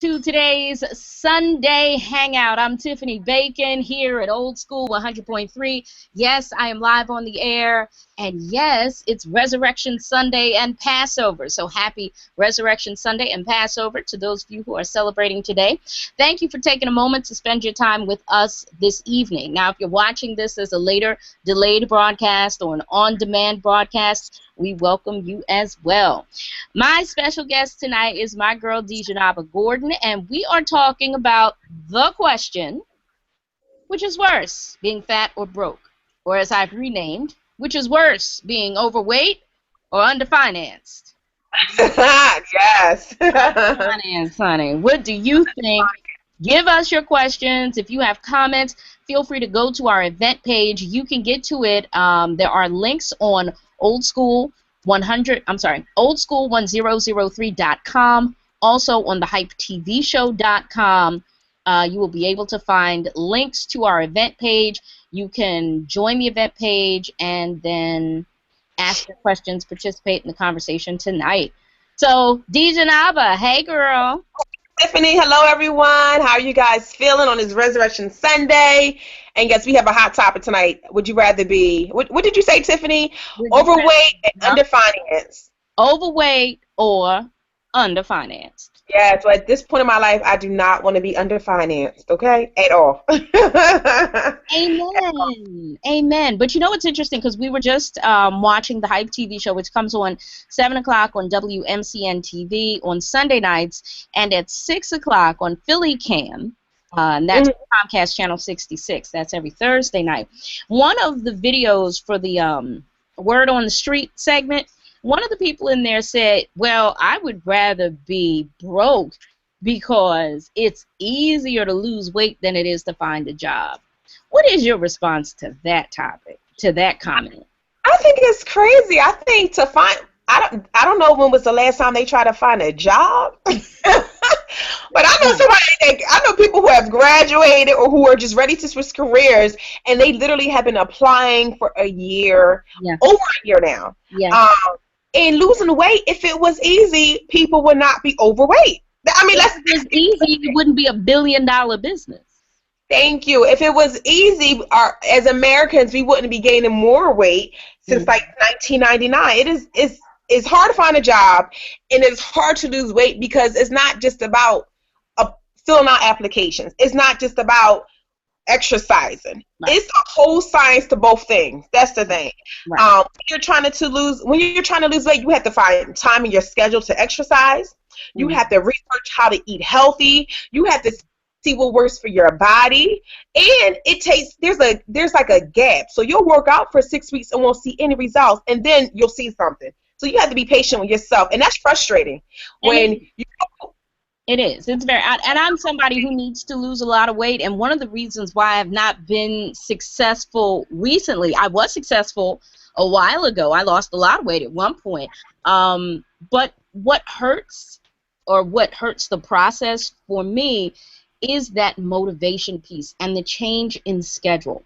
to today's Sunday Hangout. I'm Tiffany Bacon here at Old School 100.3. Yes, I am live on the air. And yes, it's Resurrection Sunday and Passover. So happy Resurrection Sunday and Passover to those of you who are celebrating today. Thank you for taking a moment to spend your time with us this evening. Now, if you're watching this as a later delayed broadcast or an on-demand broadcast, we welcome you as well. My special guest tonight is my girl Dejenaba Gordon, and we are talking about the question, which is worse, being fat or broke? Or as I've renamed, which is worse, being overweight or underfinanced? Yes. Underfinanced, honey. What do you think? Give us your questions. If you have comments, feel free to go to our event page. You can get to it. There are links on oldschool1003.com. Also on the hypetvshow.com. You will be able to find links to our event page. You can join the event page and then ask your questions, participate in the conversation tonight. So, Dejenaba, hey girl. Tiffany, hello everyone. How are you guys feeling on this Resurrection Sunday? And yes, we have a hot topic tonight. Would you rather be, what did you say, Tiffany? Overweight and underfinanced. Overweight or underfinanced. Yeah, so at this point in my life, I do not want to be underfinanced, okay? At all. Amen. Amen. But you know what's interesting? Because we were just watching the Hype TV show, which comes on 7 o'clock on WMCN TV on Sunday nights, and at 6 o'clock on Philly Cam. And that's Comcast Channel 66. That's every Thursday night. One of the videos for the Word on the Street segment, one of the people in there said, well, I would rather be broke because it's easier to lose weight than it is to find a job. What is your response to that topic, to that comment? I think it's crazy. I think to find, I don't know when was the last time they tried to find a job. But I know I know people who have graduated or who are just ready to switch careers, and they literally have been applying for a year, over a year now. Yeah. And losing weight, if it was easy, people would not be overweight. I mean, if it was easy, it wouldn't be $1 billion business. Thank you. If it was easy, as Americans, we wouldn't be gaining more weight since like 1999. It's hard to find a job, and it's hard to lose weight because it's not just about filling out applications. It's not just about exercising. Right. It's a whole science to both things. That's the thing. Right. When you're trying to lose weight, you have to find time in your schedule to exercise. You have to research how to eat healthy. You have to see what works for your body, and there's like a gap. So you'll work out for 6 weeks and won't see any results, and then you'll see something. So you have to be patient with yourself, and that's frustrating It is. It's very, and I'm somebody who needs to lose a lot of weight, and one of the reasons why I have not been successful recently, I was successful a while ago. I lost a lot of weight at one point. But what hurts the process for me is that motivation piece and the change in schedule.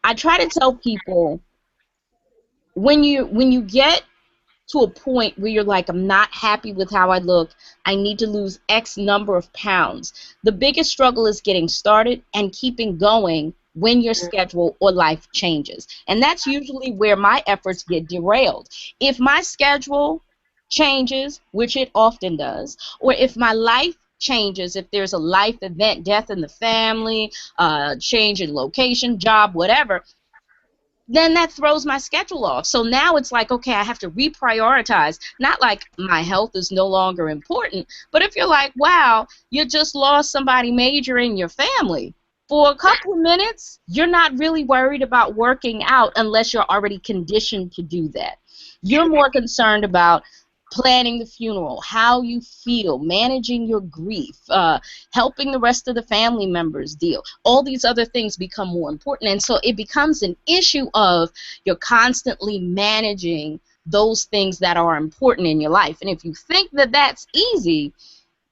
I try to tell people when you get to a point where you're like, I'm not happy with how I look, I need to lose X number of pounds. The biggest struggle is getting started and keeping going when your schedule or life changes. And that's usually where my efforts get derailed. If my schedule changes, which it often does, or if my life changes, if there's a life event, death in the family, change in location, job, whatever, then that throws my schedule off. So now it's like, okay, I have to reprioritize. Not like my health is no longer important, but if you're like, wow, you just lost somebody major in your family, for a couple of minutes, you're not really worried about working out unless you're already conditioned to do that. You're more concerned about planning the funeral, how you feel, managing your grief, helping the rest of the family members deal. All these other things become more important, and so it becomes an issue of you're constantly managing those things that are important in your life. And if you think that that's easy,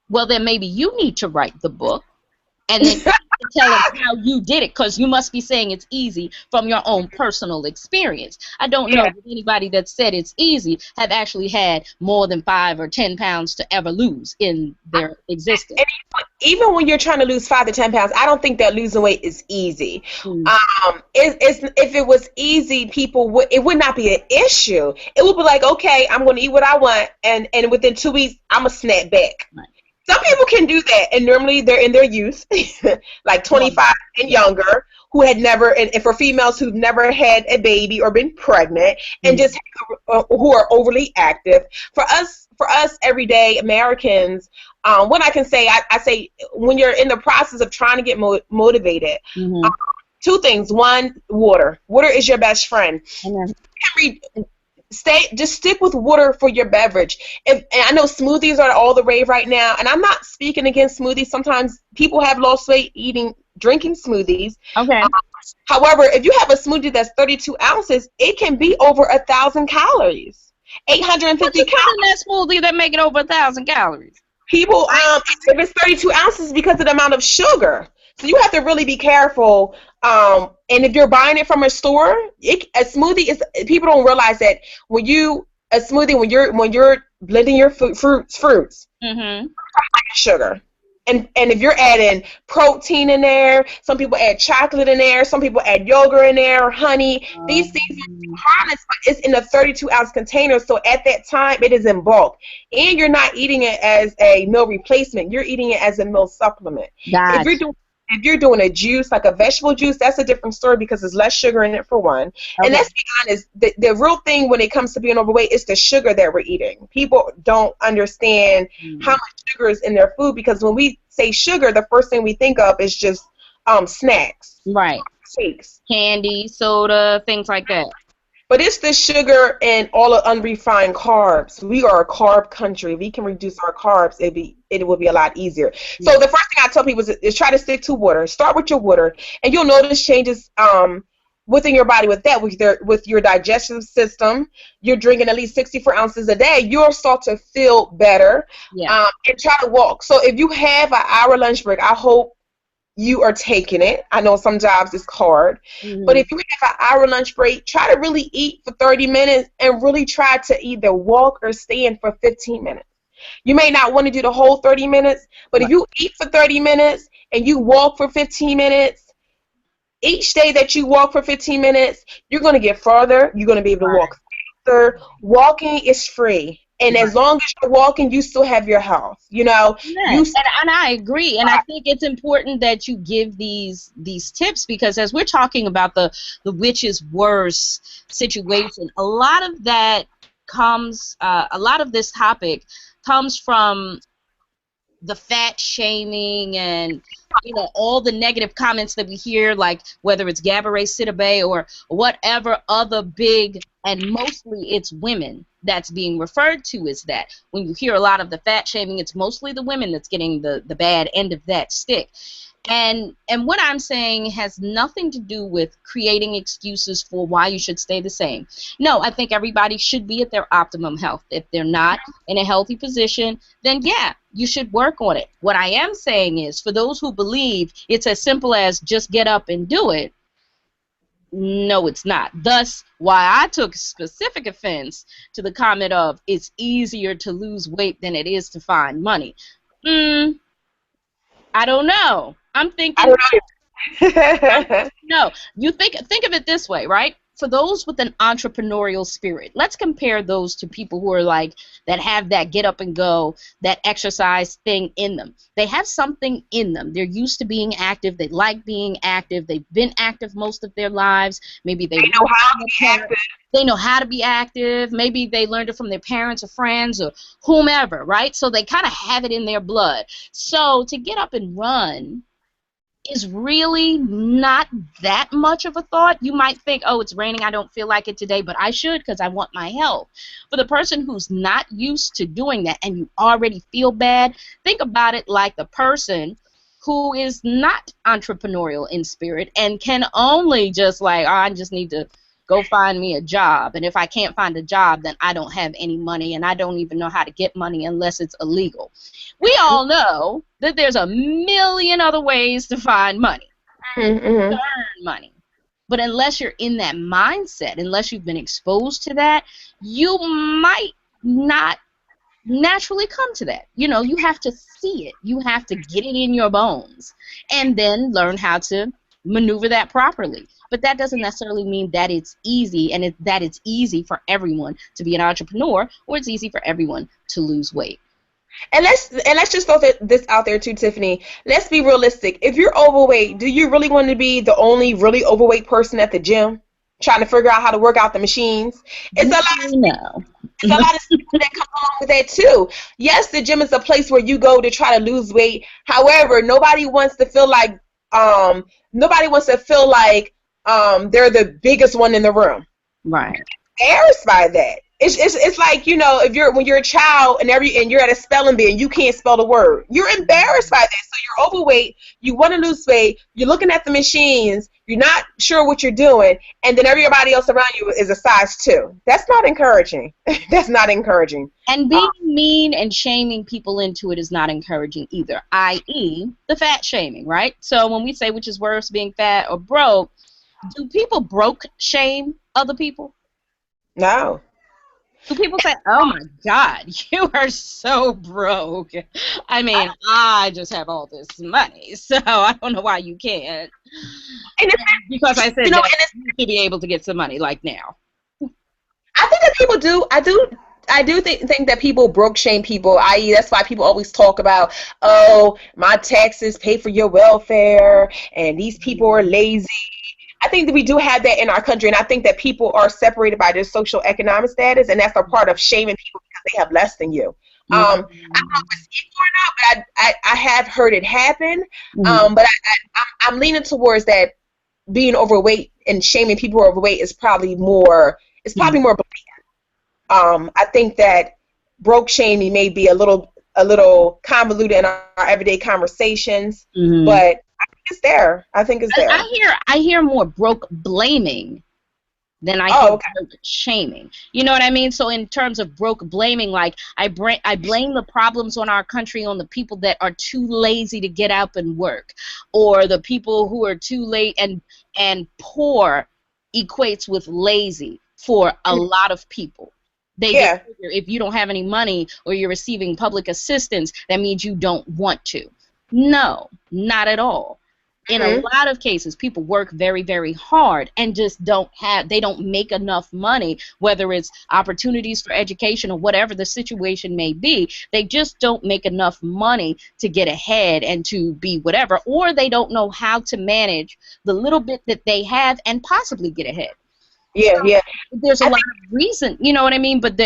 well, then maybe you need to write the book and then tell us how you did it, because you must be saying it's easy from your own personal experience. I don't know that anybody that said it's easy have actually had more than 5 or 10 pounds to ever lose in their existence. even when you're trying to lose 5 to 10 pounds, I don't think that losing weight is easy. Mm. If it was easy, it would not be an issue. It would be like, okay, I'm going to eat what I want, and within 2 weeks, I'm gonna snap back. Right. Some people can do that, and normally they're in their youth, like 25 and younger, who had never, and for females who've never had a baby or been pregnant, and just who are overly active. For us everyday Americans, what I can say, I say when you're in the process of trying to get motivated, two things. One, water. Water is your best friend. Just stick with water for your beverage. And I know smoothies are all the rave right now, and I'm not speaking against smoothies. Sometimes people have lost weight drinking smoothies. Okay. However, if you have a smoothie that's 32 ounces, it can be over 1,000 calories, 850 calories. In that smoothie that make it over 1,000 calories. People, if it's 32 ounces, because of the amount of sugar. So you have to really be careful. And if you're buying it from a store, a smoothie is. People don't realize that when you're blending your fruits, sugar. And if you're adding protein in there, some people add chocolate in there, some people add yogurt in there, honey. These things are harnessed, but it's in a 32-ounce container. So at that time, it is in bulk, and you're not eating it as a meal replacement. You're eating it as a meal supplement. Gotcha. If you're doing a juice, like a vegetable juice, that's a different story because there's less sugar in it, for one. Okay. And let's be honest, the real thing when it comes to being overweight is the sugar that we're eating. People don't understand how much sugar is in their food, because when we say sugar, the first thing we think of is just snacks. Right. Shakes. Candy, soda, things like that. But it's the sugar and all the unrefined carbs. We are a carb country. If we can reduce our carbs, it will be a lot easier. So the first thing I tell people is try to stick to water. Start with your water, and you'll notice changes within your body with that. With your digestive system, you're drinking at least 64 ounces a day. You'll start to feel better. Yeah. And try to walk. So if you have an hour lunch break, I hope you are taking it. I know some jobs it's hard, but if you have an hour lunch break, try to really eat for 30 minutes and really try to either walk or stand for 15 minutes. You may not want to do the whole 30 minutes, but if you eat for 30 minutes and you walk for 15 minutes, each day that you walk for 15 minutes, you're going to get farther. You're going to be able to walk faster. Walking is free. And as long as you're walking, you still have your health, you know. Yes. And I agree. And I think it's important that you give these tips, because as we're talking about the which is worse situation, a lot of that comes, a lot of this topic comes from the fat shaming and, you know, all the negative comments that we hear, like whether it's Gabourey Sidibe or whatever other big, and mostly it's women that's being referred to as that. When you hear a lot of the fat shaming, it's mostly the women that's getting the bad end of that stick. And what I'm saying has nothing to do with creating excuses for why you should stay the same. No, I think everybody should be at their optimum health. If they're not in a healthy position, then yeah, you should work on it. What I am saying is, for those who believe it's as simple as just get up and do it, no, it's not. Thus, why I took specific offense to the comment of it's easier to lose weight than it is to find money. I don't know. I'm thinking. No, you think of it this way, right? For those with an entrepreneurial spirit, let's compare those to people who are like, that have that get up and go, that exercise thing in them. They have something in them. They're used to being active. They like being active. They've been active most of their lives. Maybe they know how to be active. They know how to be active. Maybe they learned it from their parents or friends or whomever, right? So they kind of have it in their blood. So to get up and run is really not that much of a thought. You might think, oh, it's raining, I don't feel like it today, but I should because I want my health. For the person who's not used to doing that and you already feel bad, think about it like the person who is not entrepreneurial in spirit and can only just like, oh, I just need to go find me a job. And if I can't find a job, then I don't have any money, and I don't even know how to get money unless it's illegal. We all know that there's a million other ways to find money, to earn money. But unless you're in that mindset, unless you've been exposed to that, you might not naturally come to that. You know, you have to see it. You have to get it in your bones and then learn how to maneuver that properly. But that doesn't necessarily mean that it's easy and that it's easy for everyone to be an entrepreneur or it's easy for everyone to lose weight. And let's just throw this out there too, Tiffany. Let's be realistic. If you're overweight, do you really want to be the only really overweight person at the gym trying to figure out how to work out the machines? It's a lot of No. There's a lot of stuff that comes along with that too. Yes, the gym is a place where you go to try to lose weight. However, nobody wants to feel like they're the biggest one in the room. Right. Embarrassed by that. It's like, you know, when you're a child and you're at a spelling bee and you can't spell the word. You're embarrassed by that. So you're overweight, you want to lose weight, you're looking at the machines, you're not sure what you're doing, and then everybody else around you is a size 2. That's not encouraging. That's not encouraging. And being mean and shaming people into it is not encouraging either, i.e. the fat shaming, right? So when we say which is worse, being fat or broke, do people broke shame other people? No. Do people say, oh my God, you are so broke? I mean, I just have all this money, so I don't know why you can't. Because I said, you know, you should be able to get some money, like now. I think that people do. I do think that people broke shame people, i.e. that's why people always talk about, oh, my taxes pay for your welfare, and these people are lazy. I think that we do have that in our country, and I think that people are separated by their social economic status, and that's a part of shaming people because they have less than you. I don't know if it's equal or not, but I have heard it happen. But I'm leaning towards that being overweight and shaming people who are overweight is probably more. It's probably more blatant. I think that broke shaming may be a little convoluted in our everyday conversations, but it's there. I think it's there. I hear more broke blaming than I hear broke shaming. You know what I mean? So in terms of broke blaming, like I blame the problems on our country on the people that are too lazy to get up and work, or the people who are too late, and poor equates with lazy for a lot of people. They just figure if you don't have any money or you're receiving public assistance, that means you don't want to. No, not at all. In a lot of cases, people work very, very hard and just don't make enough money, whether it's opportunities for education or whatever the situation may be. They just don't make enough money to get ahead and to be whatever, or they don't know how to manage the little bit that they have and possibly get ahead. Yeah, so there's a lot of reason, you know what I mean? But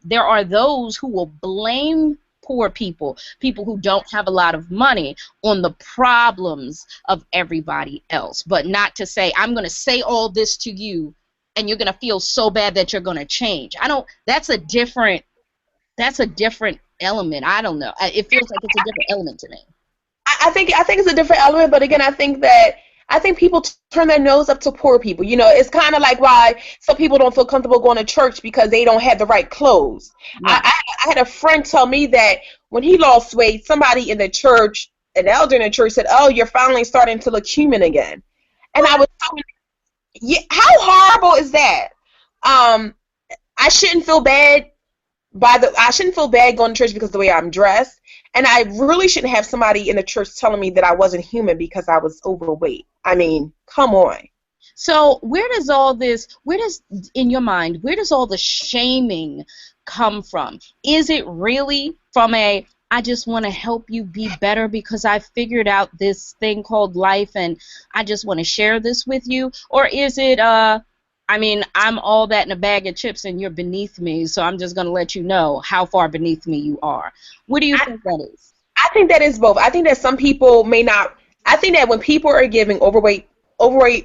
there are those who will blame poor people who don't have a lot of money, on the problems of everybody else. But not to say, I'm going to say all this to you and you're going to feel so bad that you're going to change. That's a different element. I don't know. It feels like it's a different element to me. I think it's a different element, but again, I think people turn their nose up to poor people. You know, it's kind of like why some people don't feel comfortable going to church because they don't have the right clothes. Right. I had a friend tell me that when he lost weight, somebody in the church, an elder in the church said, oh, you're finally starting to look human again. And I was thinking, yeah, how horrible is that? I shouldn't feel bad going to church because of the way I'm dressed. And I really shouldn't have somebody in the church telling me that I wasn't human because I was overweight. I mean, come on. So in your mind, where does all the shaming come from? Is it really from I just want to help you be better because I figured out this thing called life and I just want to share this with you? Or is it, I'm all that in a bag of chips and you're beneath me, so I'm just going to let you know how far beneath me you are? What do you think that is? I think that is both. I think that some people may not. I think that when people are giving overweight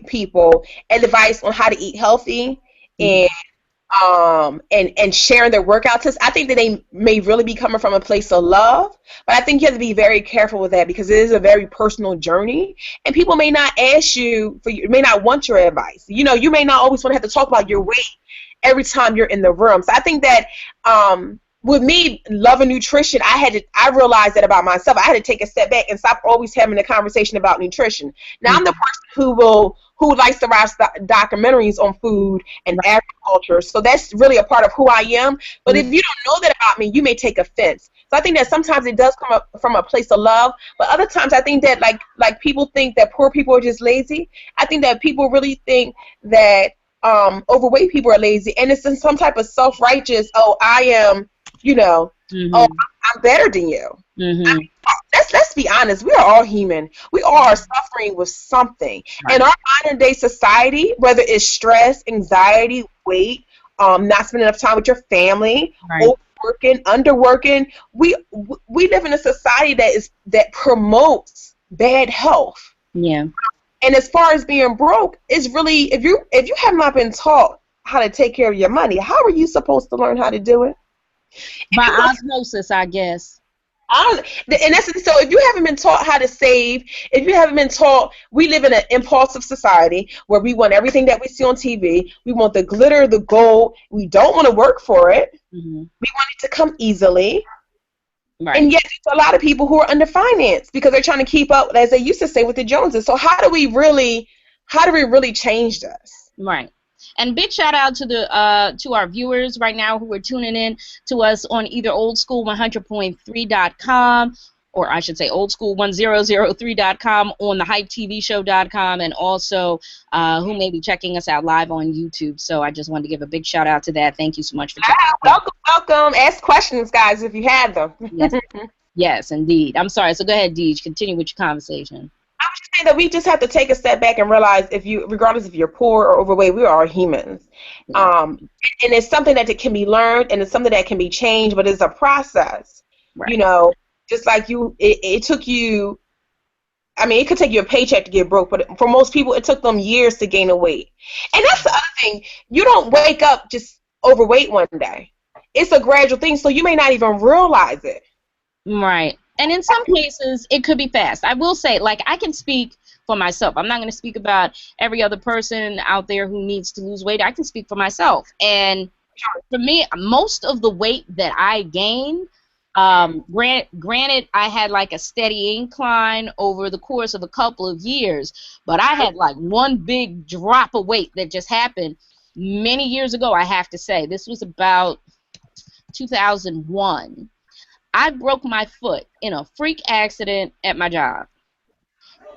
people advice on how to eat healthy and sharing their workout tips, I think that they may really be coming from a place of love. But I think you have to be very careful with that because it is a very personal journey, and people may not may not want your advice. You know, you may not always want to have to talk about your weight every time you're in the room. So I think that with me loving nutrition, I realized that about myself. I had to take a step back and stop always having a conversation about nutrition. Now I'm the person who likes to watch documentaries on food and agriculture. So that's really a part of who I am. But if you don't know that about me, you may take offense. So I think that sometimes it does come up from a place of love, but other times I think that like people think that poor people are just lazy. I think that people really think that overweight people are lazy, and it's in some type of self-righteous, oh, I am, oh, I'm better than you. I mean, let's be honest, we are all human. We all are suffering with something. And our modern day society, whether it's stress, anxiety, weight, not spending enough time with your family, overworking, underworking, we live in a society that promotes bad health. Yeah. And as far as being broke, it's really, if you have not been taught how to take care of your money, how are you supposed to learn how to do it? By osmosis, I guess. And that's, so if you haven't been taught how to save, if you haven't been taught, we live in an impulsive society where we want everything that we see on TV. We want the glitter, the gold. We don't want to work for it. We want it to come easily. Right. And yet there's a lot of people who are underfinanced because they're trying to keep up, as they used to say, with the Joneses. So how do we really change this? Right. And big shout out to our viewers right now who are tuning in to us on either oldschool100.3.com, or I should say oldschool1003.com, on the hypetvshow.com, and also who may be checking us out live on YouTube. So I just wanted to give a big shout out to that. Thank you so much for welcome. Ask questions, guys, if you have them. Yes, indeed. I'm sorry. So go ahead, Deej. Continue with your conversation. I was just saying that we just have to take a step back and realize, regardless if you're poor or overweight, we are all humans. And it's something that can be learned, and it's something that can be changed, but it's a process. Right. Just like it took you, I mean, it could take you a paycheck to get broke, but for most people, it took them years to gain a weight. And that's the other thing. You don't wake up just overweight one day. It's a gradual thing, so you may not even realize it. Right. And in some cases, it could be fast. I will say, like, I can speak for myself. I'm not going to speak about every other person out there who needs to lose weight. I can speak for myself. And for me, most of the weight that I gained, granted, I had like a steady incline over the course of a couple of years, but I had like one big drop of weight that just happened many years ago, I have to say. This was about 2001. I broke my foot in a freak accident at my job.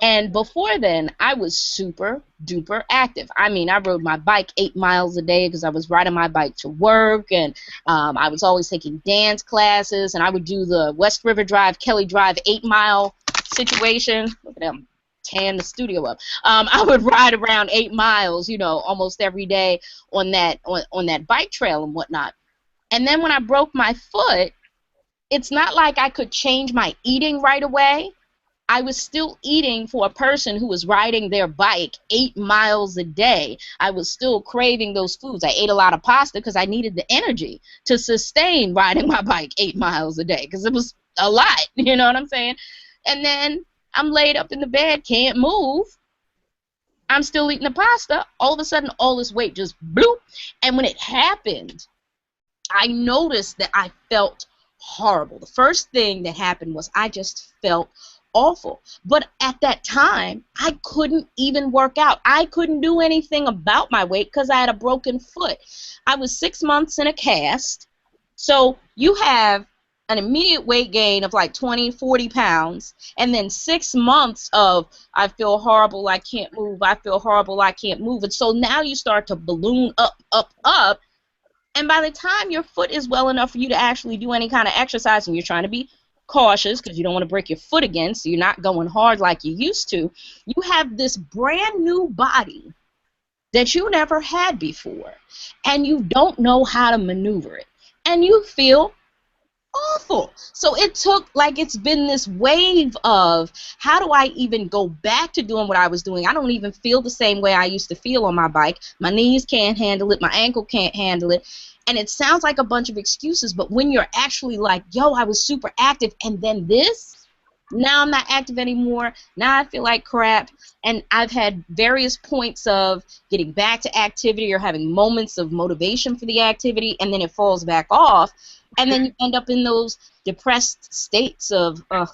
And before then, I was super duper active. I mean, I rode my bike 8 miles a day because I was riding my bike to work, and I was always taking dance classes, and I would do the West River Drive, Kelly Drive 8-mile situation. Look at them, tearing the studio up. I would ride around 8 miles, almost every day on that bike trail and whatnot. And then when I broke my foot, it's not like I could change my eating right away. I was still eating for a person who was riding their bike 8 miles a day. I was still craving those foods. I ate a lot of pasta because I needed the energy to sustain riding my bike 8 miles a day because it was a lot, you know what I'm saying? And then I'm laid up in the bed, can't move. I'm still eating the pasta. All of a sudden, all this weight just bloop. And when it happened, I noticed that I felt horrible. The first thing that happened was I just felt awful. But at that time, I couldn't even work out. I couldn't do anything about my weight because I had a broken foot. I was 6 months in a cast. So you have an immediate weight gain of like 20, 40 pounds, and then 6 months of I feel horrible, I can't move, I feel horrible, I can't move. And so now you start to balloon up, up, up. And by the time your foot is well enough for you to actually do any kind of exercise, and you're trying to be cautious because you don't want to break your foot again, so you're not going hard like you used to, you have this brand new body that you never had before, and you don't know how to maneuver it, and you feel awful. So it took, like, it's been this wave of how do I even go back to doing what I was doing. I don't even feel the same way I used to feel on my bike. My knees can't handle it. My ankle can't handle it. And it sounds like a bunch of excuses, but when you're actually like, yo, I was super active, and then this, now I'm not active anymore. Now I feel like crap. And I've had various points of getting back to activity or having moments of motivation for the activity, and then it falls back off. And then you end up in those depressed states of, I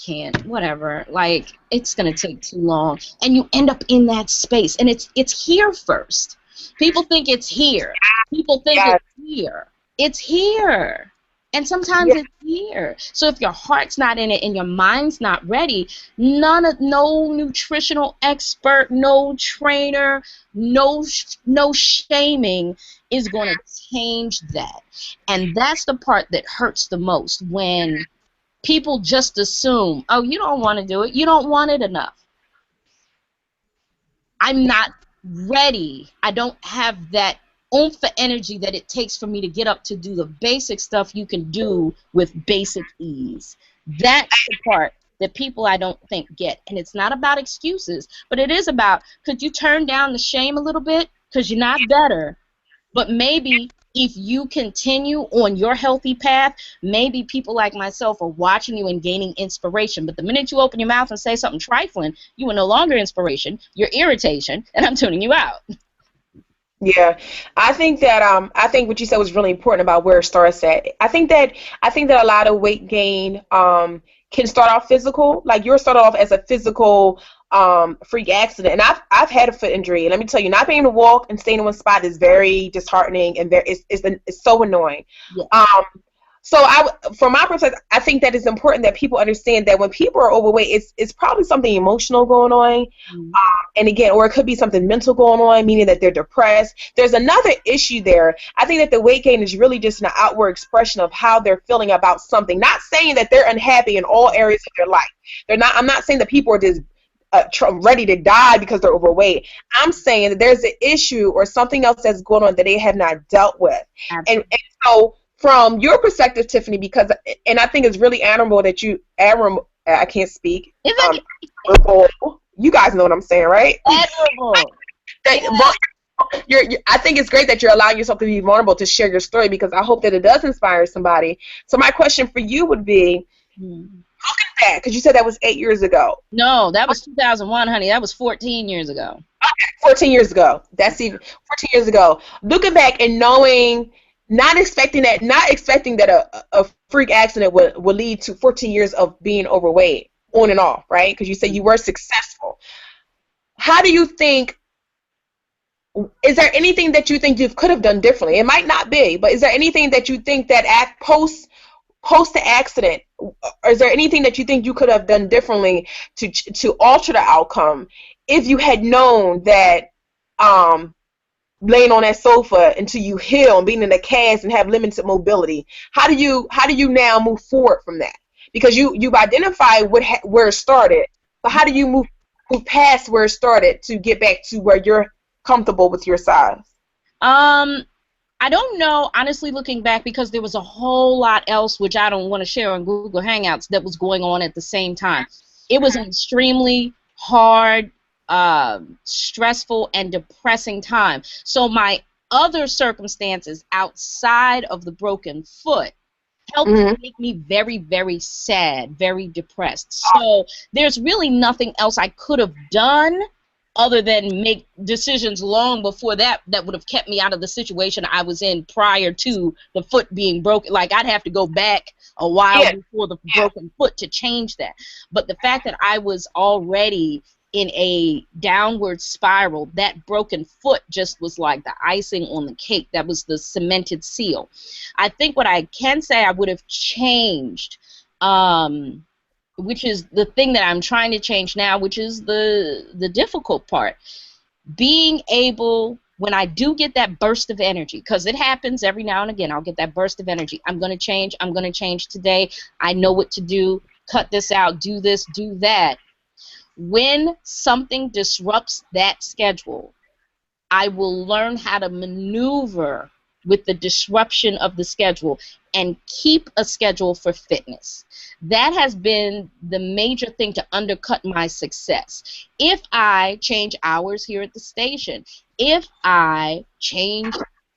can't, whatever. Like, it's gonna take too long, and you end up in that space, and it's here first. People think it's here. People think Yeah. it's here. It's here, and sometimes Yeah. it's here. So if your heart's not in it and your mind's not ready, no nutritional expert, no trainer, no shaming is gonna change that, and that's the part that hurts the most when people just assume, oh, you don't want to do it. You don't want it enough. I'm not ready. I don't have that oomph of energy that it takes for me to get up to do the basic stuff you can do with basic ease. That's the part that people I don't think get. And it's not about excuses, but it is about, could you turn down the shame a little bit? Because you're not better. But maybe if you continue on your healthy path, maybe people like myself are watching you and gaining inspiration. But the minute you open your mouth and say something trifling, you are no longer inspiration, you're irritation, and I'm tuning you out. Yeah, I think what you said was really important about where it starts at. I think that a lot of weight gain can start off physical. Like you're started off as a physical freak accident, and I've had a foot injury, and let me tell you, not being able to walk and staying in one spot is very disheartening, and it's so annoying. Yeah. So from my perspective, I think that it's important that people understand that when people are overweight, it's probably something emotional going on, Mm. and again, or it could be something mental going on, meaning that they're depressed. There's another issue there. I think that the weight gain is really just an outward expression of how they're feeling about something. Not saying that they're unhappy in all areas of their life. They're not. I'm not saying that people are just ready to die because they're overweight. I'm saying that there's an issue or something else that's going on that they have not dealt with, and so. From your perspective, Tiffany, because, and I think it's really admirable that I can't speak. Admirable. You guys know what I'm saying, right? Admirable. I think it's great that you're allowing yourself to be vulnerable to share your story, because I hope that it does inspire somebody. So my question for you would be, looking back, because you said that was 8 years ago. No, that was 2001, honey. That was 14 years ago. Okay, 14 years ago. That's even 14 years ago. Looking back and knowing, not expecting that a freak accident would lead to 14 years of being overweight on and off, right? Because you said you were successful. How do you think, is there anything that you think you could have done differently? It might not be, but is there anything that you think that post the accident, or is there anything that you think you could have done differently to alter the outcome if you had known that laying on that sofa until you heal and being in a cast and have limited mobility? How do you now move forward from that? Because you've identified where it started, but how do you move past where it started to get back to where you're comfortable with your size? I don't know, honestly, looking back, because there was a whole lot else which I don't want to share on Google Hangouts that was going on at the same time. It was an extremely hard, stressful, and depressing time. So my other circumstances outside of the broken foot helped make me very, very sad, very depressed. So there's really nothing else I could have done other than make decisions long before that would have kept me out of the situation I was in prior to the foot being broken. Like, I'd have to go back a while before the broken foot to change that. But the fact that I was already in a downward spiral, that broken foot just was like the icing on the cake. That was the cemented seal. I think what I can say I would have changed, which is the thing that I'm trying to change now, which is the difficult part. Being able, when I do get that burst of energy, because it happens every now and again, I'll get that burst of energy. I'm going to change today. I know what to do. Cut this out. Do this. Do that. When something disrupts that schedule, I will learn how to maneuver with the disruption of the schedule and keep a schedule for fitness. That has been the major thing to undercut my success. If I change hours here at the station, if I change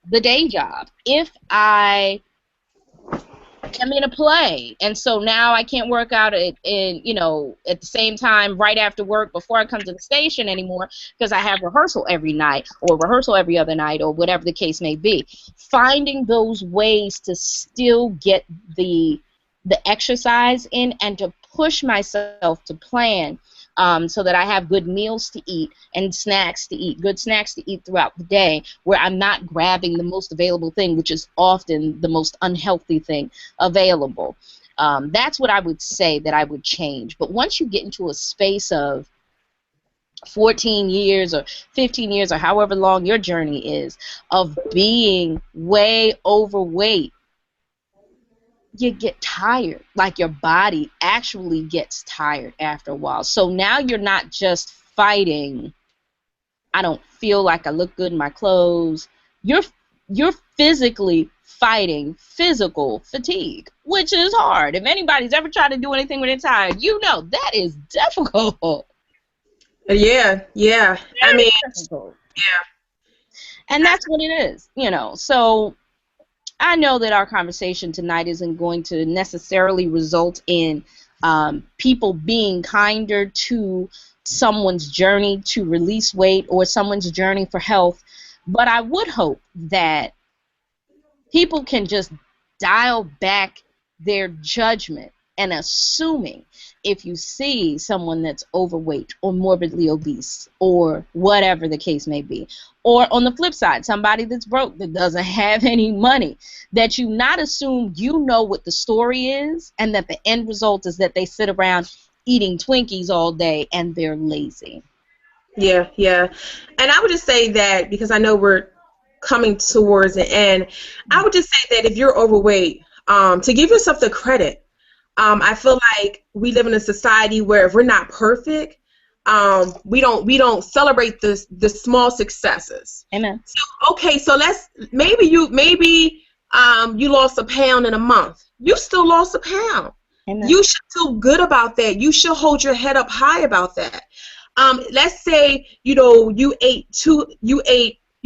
the day job, if I I'm in a play, and so now I can't work out at the same time right after work before I come to the station anymore because I have rehearsal every night or rehearsal every other night or whatever the case may be. Finding those ways to still get the exercise in and to push myself to plan so that I have good meals to eat and snacks to eat, good snacks to eat throughout the day, where I'm not grabbing the most available thing, which is often the most unhealthy thing available. That's what I would say that I would change. But once you get into a space of 14 years or 15 years or however long your journey is of being way overweight, you get tired. Like your body actually gets tired after a while. So now you're not just fighting, I don't feel like I look good in my clothes. You're physically fighting physical fatigue, which is hard. If anybody's ever tried to do anything when they're tired, you know that is difficult. Yeah. I mean, Difficult. yeah. And that's what it is, So I know that our conversation tonight isn't going to necessarily result in people being kinder to someone's journey to release weight or someone's journey for health, but I would hope that people can just dial back their judgment and assuming if you see someone that's overweight or morbidly obese or whatever the case may be, or on the flip side, somebody that's broke that doesn't have any money, that you not assume you know what the story is and that the end result is that they sit around eating Twinkies all day and they're lazy. Yeah. And I would just say that because I know we're coming towards the end, I would just say that if you're overweight, to give yourself the credit. I feel like we live in a society where if we're not perfect, we don't celebrate the small successes. Amen. So maybe you lost a pound in a month. You still lost a pound. Amen. You should feel good about that. You should hold your head up high about that. Let's say you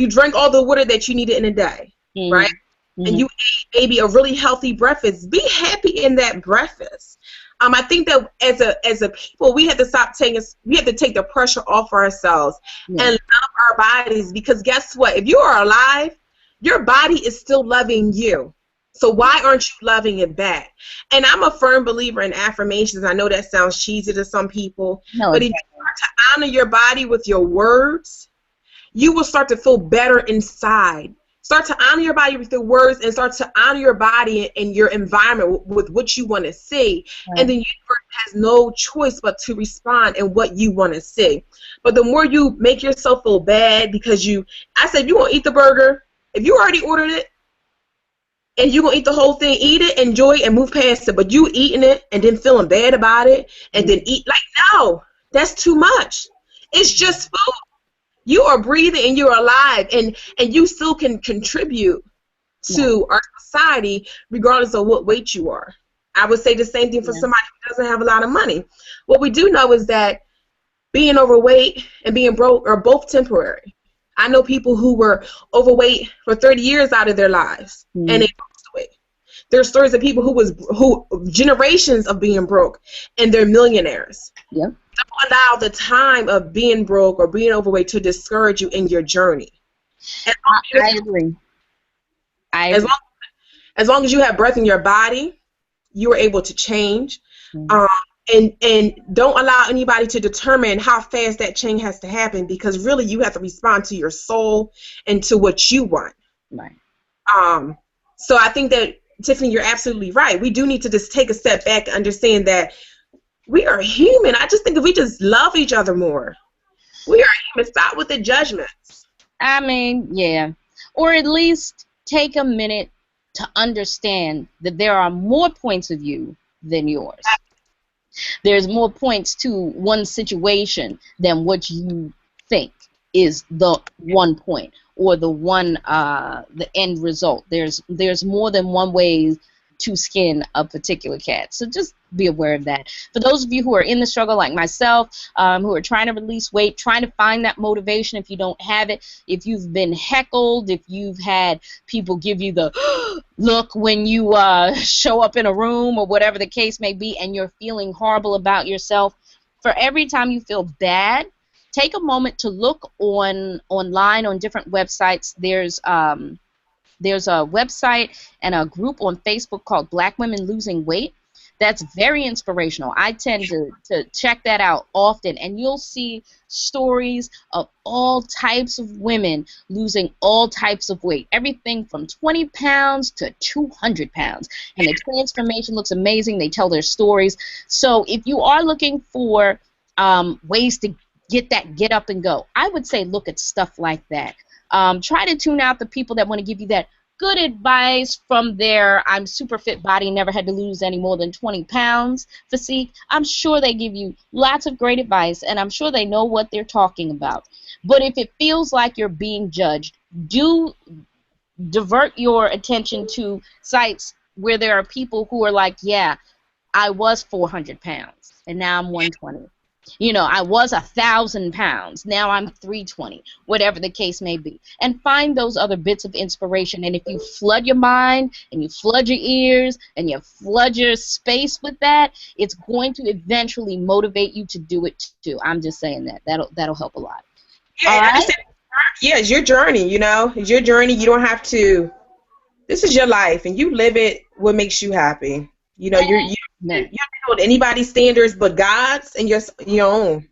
drank all the water that you needed in a day, right? And you ate maybe a really healthy breakfast. Be happy in that breakfast. I think that as a people, we have to take the pressure off ourselves and love our bodies, because guess what? If you are alive, your body is still loving you. So why aren't you loving it back? And I'm a firm believer in affirmations. I know that sounds cheesy to some people, but if you start to honor your body with your words, you will start to feel better inside. Start to honor your body with your words and start to honor your body and your environment with what you want to see. Right. And the universe has no choice but to respond in what you want to see. But the more you make yourself feel bad because I said, you want to eat the burger, if you already ordered it and you're going to eat the whole thing, eat it, enjoy it, and move past it. But you eating it and then feeling bad about it and then eat, no, that's too much. It's just food. You are breathing and you're alive, and you still can contribute to our society regardless of what weight you are. I would say the same thing for somebody who doesn't have a lot of money. What we do know is that being overweight and being broke are both temporary. I know people who were overweight for 30 years out of their lives, and they passed away. There are stories of people who generations of being broke, and they're millionaires. Yep. Don't allow the time of being broke or being overweight to discourage you in your journey. I agree. As long as you have breath in your body, you are able to change. And don't allow anybody to determine how fast that change has to happen, because really you have to respond to your soul and to what you want. Right. So I think that, Tiffany, you're absolutely right. We do need to just take a step back and understand that we are human. I just think if we just love each other more, we are human. Stop with the judgments. I mean, yeah. Or at least take a minute to understand that there are more points of view than yours. There's more points to one situation than what you think is the one point or the end result. There's more than one way to skin a particular cat. So just be aware of that. For those of you who are in the struggle like myself, who are trying to release weight, trying to find that motivation if you don't have it, if you've been heckled, if you've had people give you the look when you show up in a room or whatever the case may be, and you're feeling horrible about yourself, for every time you feel bad, take a moment to look online on different websites. There's a website and a group on Facebook called Black Women Losing Weight. That's very inspirational. I tend to check that out often, and you'll see stories of all types of women losing all types of weight, everything from 20 pounds to 200 pounds. And the transformation looks amazing. They tell their stories. So if you are looking for ways to get up and go, I would say look at stuff like that. Try to tune out the people that want to give you that good advice from their I'm super fit body, never had to lose any more than 20 pounds physique. I'm sure they give you lots of great advice, and I'm sure they know what they're talking about. But if it feels like you're being judged, do divert your attention to sites where there are people who are like, yeah, I was 400 pounds, and now I'm 120. You know, I was 1,000 pounds. Now I'm 320, whatever the case may be. And find those other bits of inspiration. And if you flood your mind and you flood your ears and you flood your space with that, it's going to eventually motivate you to do it too. I'm just saying that. That'll help a lot. Yeah, all right? Yeah, it's your journey, you know. It's your journey. You don't have to. This is your life, and you live it what makes you happy. You know, you don't hold anybody's standards but God's and your own.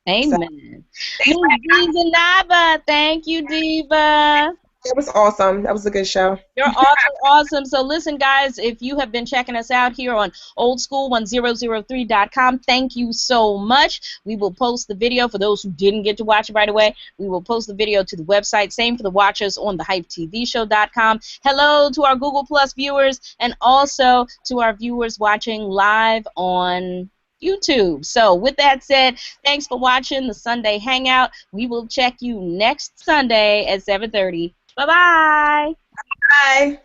Amen. So, Dejenaba, thank you, Diva. That was awesome. That was a good show. You're awesome. So listen, guys, if you have been checking us out here on oldschool1003.com, thank you so much. We will post the video for those who didn't get to watch it right away. We will post the video to the website. Same for the watchers on thehypetvshow.com. Hello to our Google Plus viewers, and also to our viewers watching live on YouTube. So with that said, thanks for watching the Sunday Hangout. We will check you next Sunday at 7:30. Bye-bye. Bye.